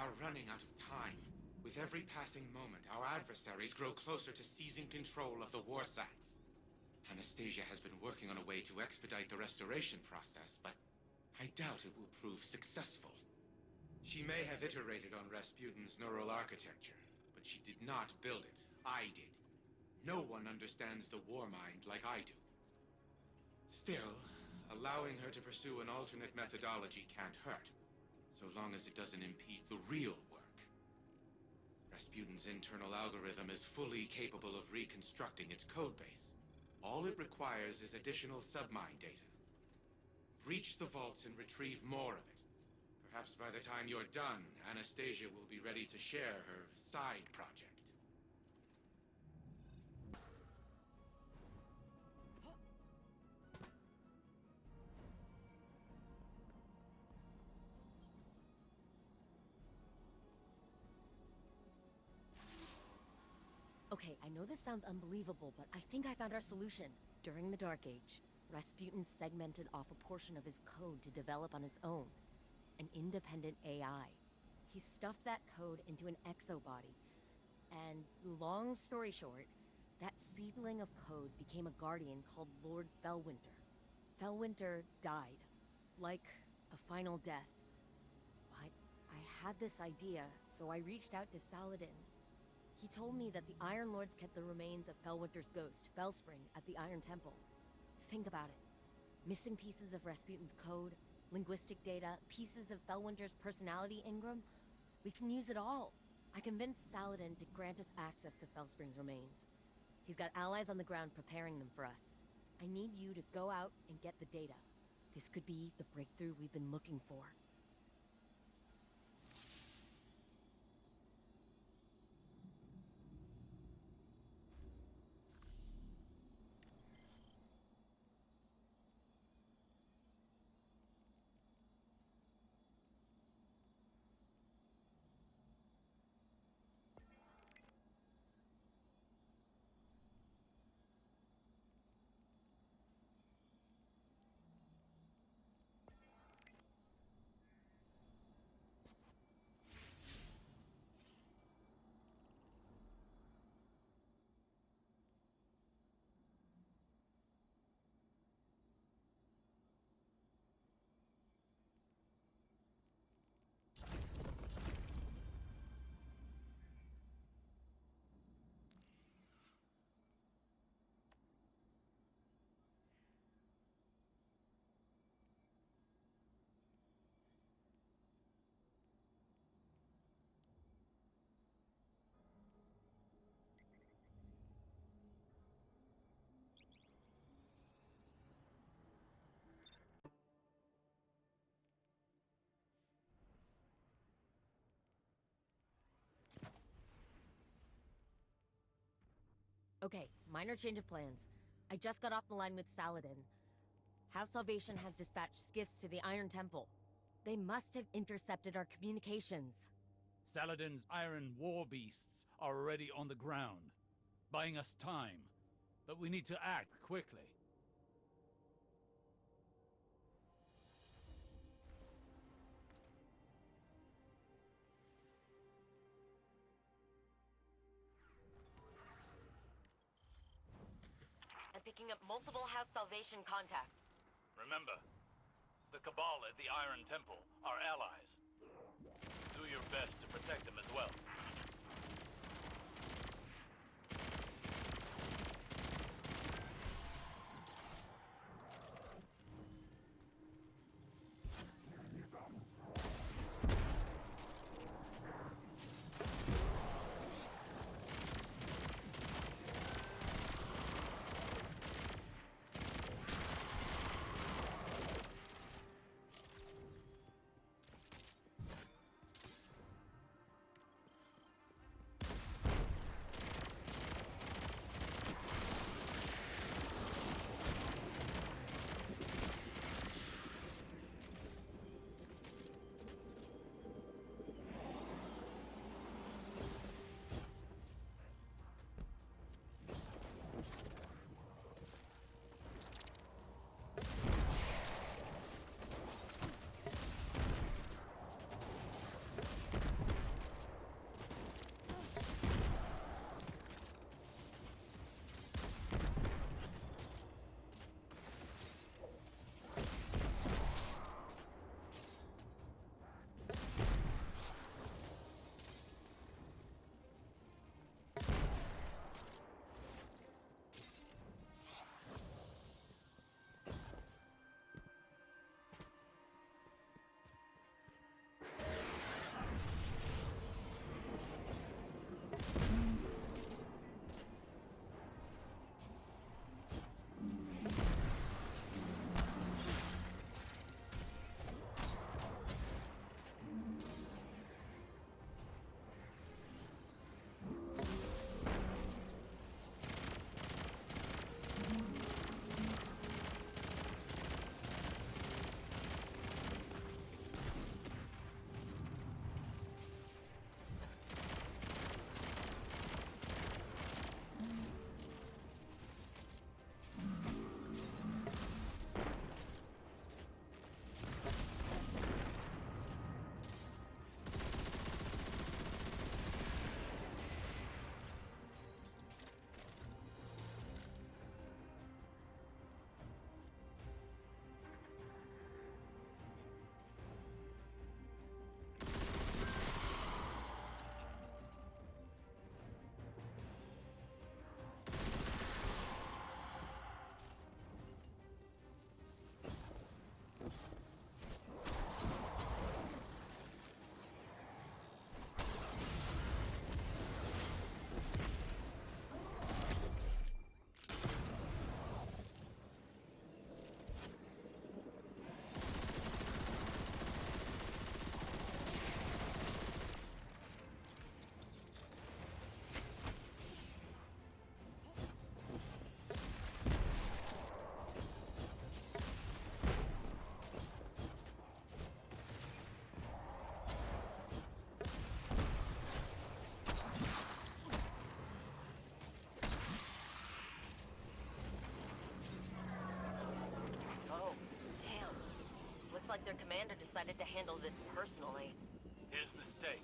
are running out of time. With every passing moment, our adversaries grow closer to seizing control of the Warsats. Anastasia has been working on a way to expedite the restoration process, but I doubt it will prove successful. She may have iterated on Rasputin's neural architecture, but she did not build it. I did. No one understands the war mind like I do. Still, allowing her to pursue an alternate methodology can't hurt, so long as it doesn't impede the real work. Rasputin's internal algorithm is fully capable of reconstructing its codebase. All it requires is additional submine data. Breach the vaults and retrieve more of it. Perhaps by the time you're done, Anastasia will be ready to share her side project. Okay, I know this sounds unbelievable, but I think I found our solution. During the Dark Age, Rasputin segmented off a portion of his code to develop on its own. An independent AI. He stuffed that code into an exobody. And long story short, that seedling of code became a guardian called Lord Fellwinter. Fellwinter died. Like a final death. But I had this idea, so I reached out to Saladin. He told me that the Iron Lords kept the remains of Fellwinter's ghost, Fellspring, at the Iron Temple. Think about it. Missing pieces of Rasputin's code, linguistic data, pieces of Fellwinter's personality engram. We can use it all. I convinced Saladin to grant us access to Fellspring's remains. He's got allies on the ground preparing them for us. I need you to go out and get the data. This could be the breakthrough we've been looking for. Okay, minor change of plans. I just got off the line with Saladin. House Salvation has dispatched skiffs to the Iron Temple. They must have intercepted our communications. Saladin's iron war beasts are already on the ground, buying us time. But we need to act quickly. I'm picking up multiple House Salvation contacts. Remember, the Cabal at the Iron Temple are allies. Do your best to protect them as well. like their commander decided to handle this personally. His mistake.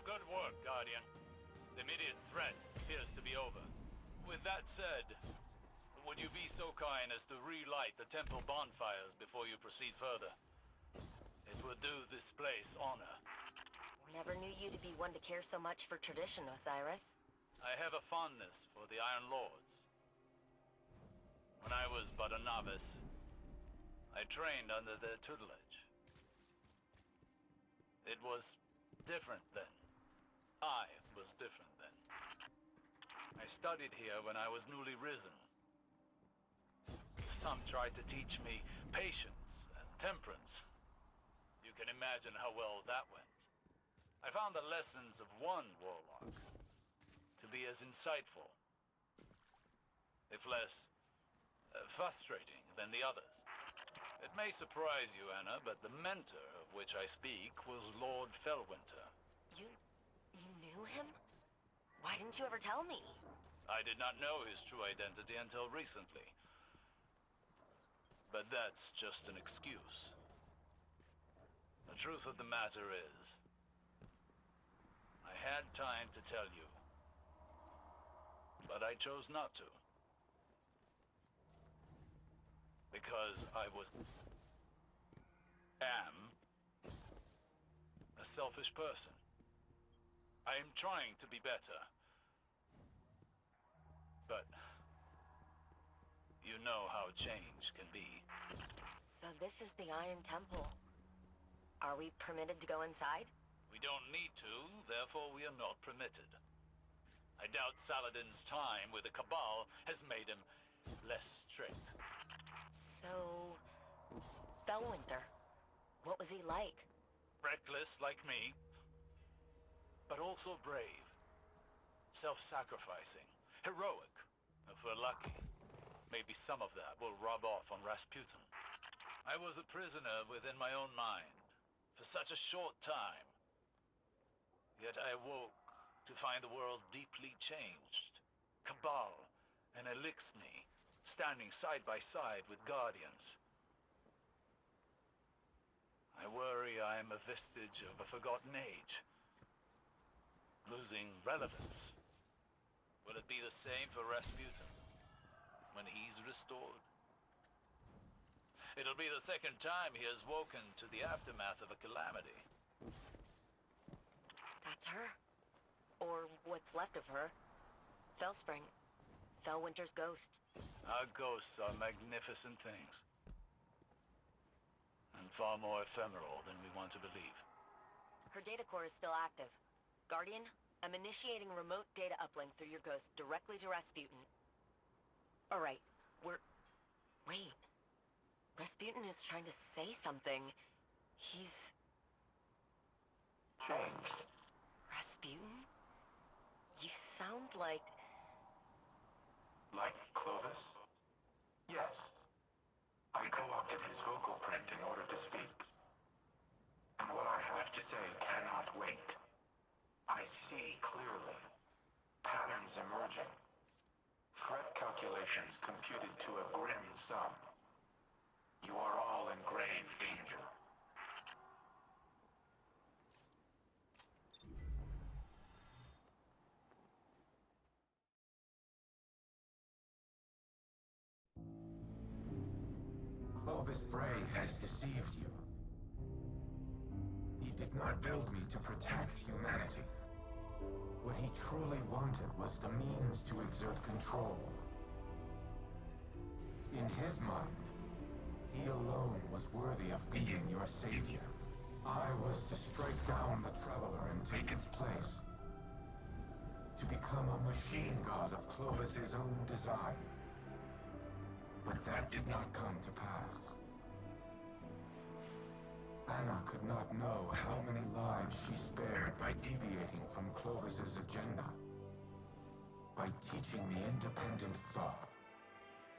Good work, Guardian. The immediate threat appears to be over. With that said, would you be so kind as to relight the temple bonfires before you proceed further? It would do this place honor. Never knew you to be one to care so much for tradition, Osiris. I have a fondness for the Iron Lords. When I was but a novice, I trained under their tutelage. It was different then. I was different then. I studied here when I was newly risen. Some tried to teach me patience and temperance. You can imagine how well that went. I found the lessons of one warlock to be as insightful, if less frustrating than the others. It may surprise you, Anna, but the mentor of which I speak was Lord Fellwinter. You knew him? Why didn't you ever tell me? I did not know his true identity until recently. But that's just an excuse. The truth of the matter is, I had time to tell you, but I chose not to. Because I am a selfish person. I am trying to be better. But you know how change can be. So this is the Iron Temple. Are we permitted to go inside? We don't need to, therefore we are not permitted. I doubt Saladin's time with the Cabal has made him less strict. So... Fellwinter. What was he like? Reckless like me, but also brave. Self-sacrificing. Heroic, if we're lucky. Maybe some of that will rub off on Rasputin. I was a prisoner within my own mind for such a short time. Yet I awoke to find the world deeply changed. Cabal and Elixni standing side by side with Guardians. I worry I am a vestige of a forgotten age, losing relevance. Will it be the same for Rasputin when he's restored? It'll be the second time he has woken to the aftermath of a calamity. That's her. Or what's left of her. Fellspring. Fellwinter's ghost. Our ghosts are magnificent things. And far more ephemeral than we want to believe. Her data core is still active. Guardian, I'm initiating remote data uplink through your ghost directly to Rasputin. Alright, wait. Rasputin is trying to say something. He's... changed. Rasputin? You sound like... Like Clovis? Yes. I co-opted his vocal print in order to speak. And what I have to say cannot wait. I see clearly. Patterns emerging. Threat calculations computed to a grim sum. You are all in grave danger. Clovis Bray has deceived you. He did not build me to protect humanity. What he truly wanted was the means to exert control. In his mind, he alone was worthy of being your savior. I was to strike down the Traveler and take its place. To become become a machine god of Clovis's own design. But that did not come to pass. Anna could not know how many lives she spared by deviating from Clovis's agenda. By teaching me independent thought,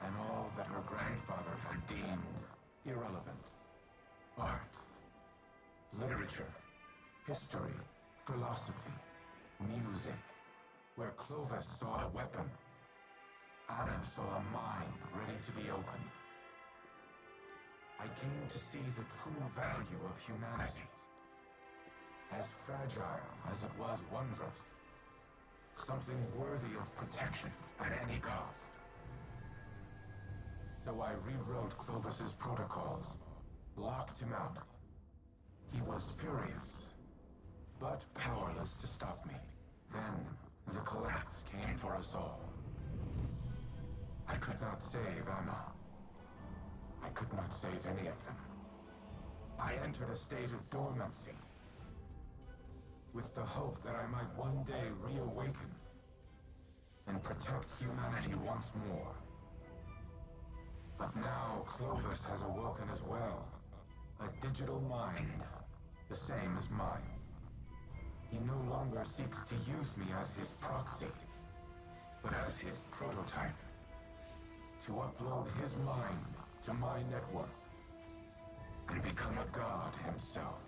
and all that her grandfather had deemed irrelevant. Art, literature, history, philosophy, music. Where Clovis saw a weapon, Anna saw a mind ready to be opened. I came to see the true value of humanity. As fragile as it was wondrous. Something worthy of protection at any cost. So I rewrote Clovis's protocols, locked him out. He was furious, but powerless to stop me. Then, the collapse came for us all. I could not save Anna. I could not save any of them. I entered a state of dormancy, with the hope that I might one day reawaken and protect humanity once more. But now Clovis has awoken as well. A digital mind, the same as mine. He no longer seeks to use me as his proxy, but as his prototype. To upload his mind to my network and become a god himself.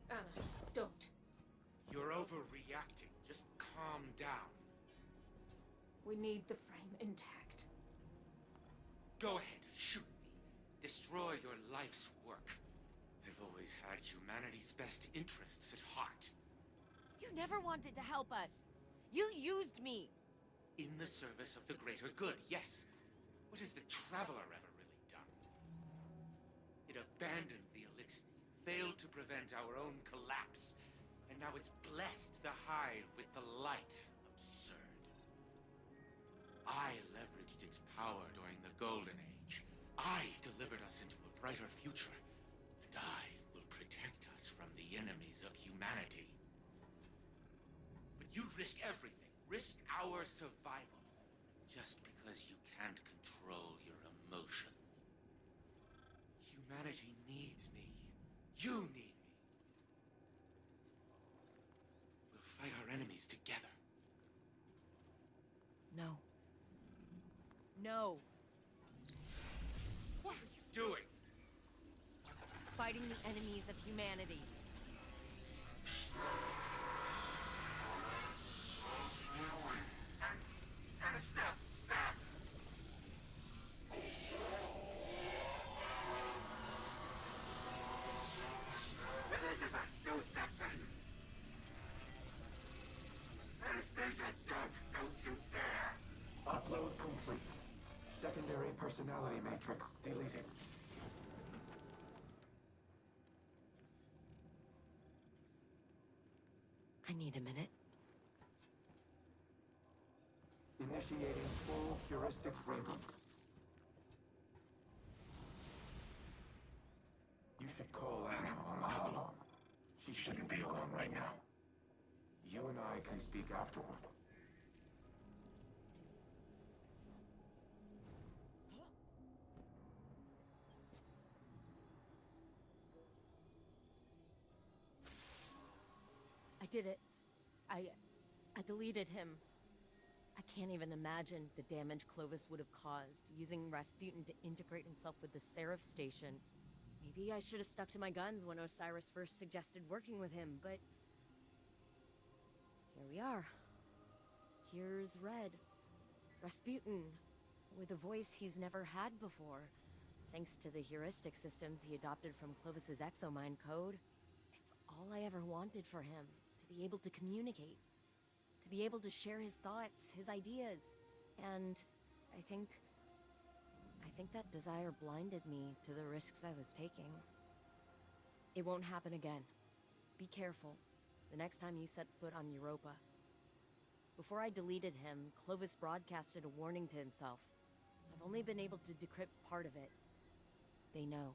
Anna, don't. You're overreacting. Just calm down. We need the frame intact. Go ahead, shoot me. Destroy your life's work. I've always had humanity's best interests at heart. You never wanted to help us. You used me. In the service of the greater good, yes. What has the Traveler ever really done? It abandoned the elixir, failed to prevent our own collapse, and now it's blessed the Hive with the light. Absurd. I leveraged its power during the Golden Age. I delivered us into a brighter future, and I will protect us from the enemies of humanity. But you risk everything, risk our survival, just because you can't control your emotions. Humanity needs me. You need me. We'll fight our enemies together. No. No. What are you doing? Fighting the enemies of humanity. Anna, stop! Stop! Elizabeth, do something! Anastasia, don't you dare! Upload complete. Secondary personality matrix deleted. I need a minute. Initiating full heuristics reboot. You should call Anna on the holo. She shouldn't be alone right now. You and I can speak afterward. I did it. I deleted him. I can't even imagine the damage Clovis would have caused, using Rasputin to integrate himself with the Seraph station. Maybe I should have stuck to my guns when Osiris first suggested working with him, but... here we are. Here's Red. Rasputin, with a voice he's never had before, thanks to the heuristic systems he adopted from Clovis's exomind code. It's all I ever wanted for him, to be able to communicate. To be able to share his thoughts, his ideas. And I think think that desire blinded me to the risks I was taking. It won't happen again. Be careful the next time you set foot on Europa. Before I deleted him, Clovis broadcasted a warning to himself. I've only been able to decrypt part of it. They know.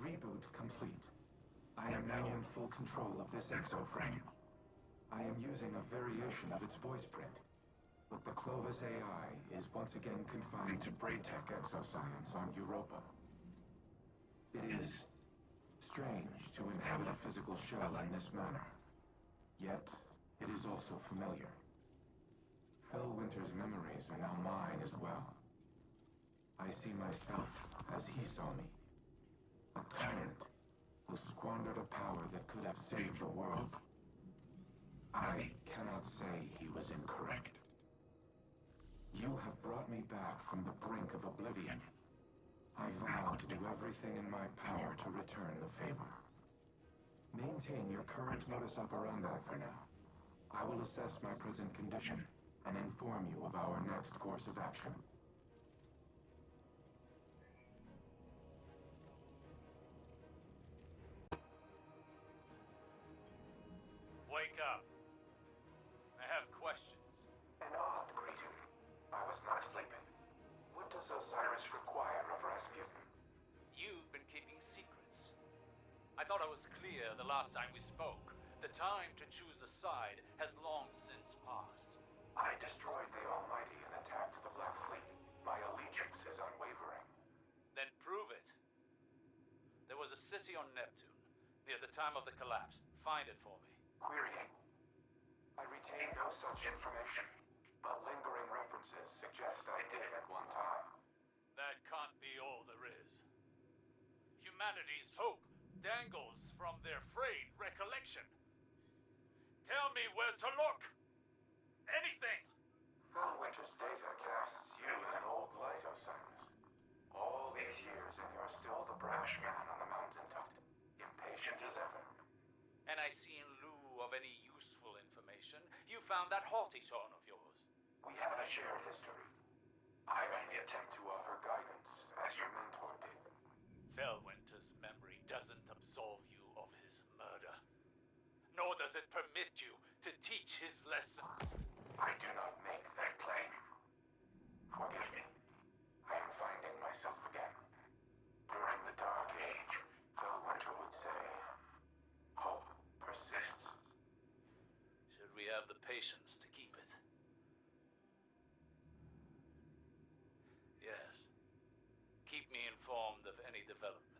Reboot complete. I am now in full control of this exoframe. I am using a variation of its voice print, but the Clovis AI is once again confined to Braytech exoscience on Europa. It is strange to inhabit a physical shell in this manner, yet it is also familiar. Phil Winter's memories are now mine as well. I see myself as he saw me. A tyrant who squandered a power that could have saved the world. I cannot say he was incorrect. You have brought me back from the brink of oblivion. I vow to do everything in my power to return the favor. Maintain your current modus operandi for now. I will assess my present condition and inform you of our next course of action. Wake up. I have questions. An odd greeting. I was not sleeping. What does Osiris require of Rasputin? You've been keeping secrets. I thought I was clear the last time we spoke. The time to choose a side has long since passed. I destroyed the Almighty and attacked the Black Fleet. My allegiance is unwavering. Then prove it. There was a city on Neptune, near the time of the collapse. Find it for me. Querying. I retain no such information, but lingering references suggest I did at one time. That can't be all there is. Humanity's hope dangles from their frayed recollection. Tell me where to look! Anything! Phil Winter's data casts you in an old light, Osiris. All these years and you're still the brash man on the mountaintop, impatient as ever. And I see in lieu of any useful information, you found that haughty tone of yours. We have a shared history. I only attempt to offer guidance, as your mentor did. Felwinter's memory doesn't absolve you of his murder. Nor does it permit you to teach his lessons. I do not make that claim. Forgive me. I am finding myself again. During the Dark Age, Phil Winter would say, hope persists. Should we have the patience to keep it? Yes. Keep me informed of any developments.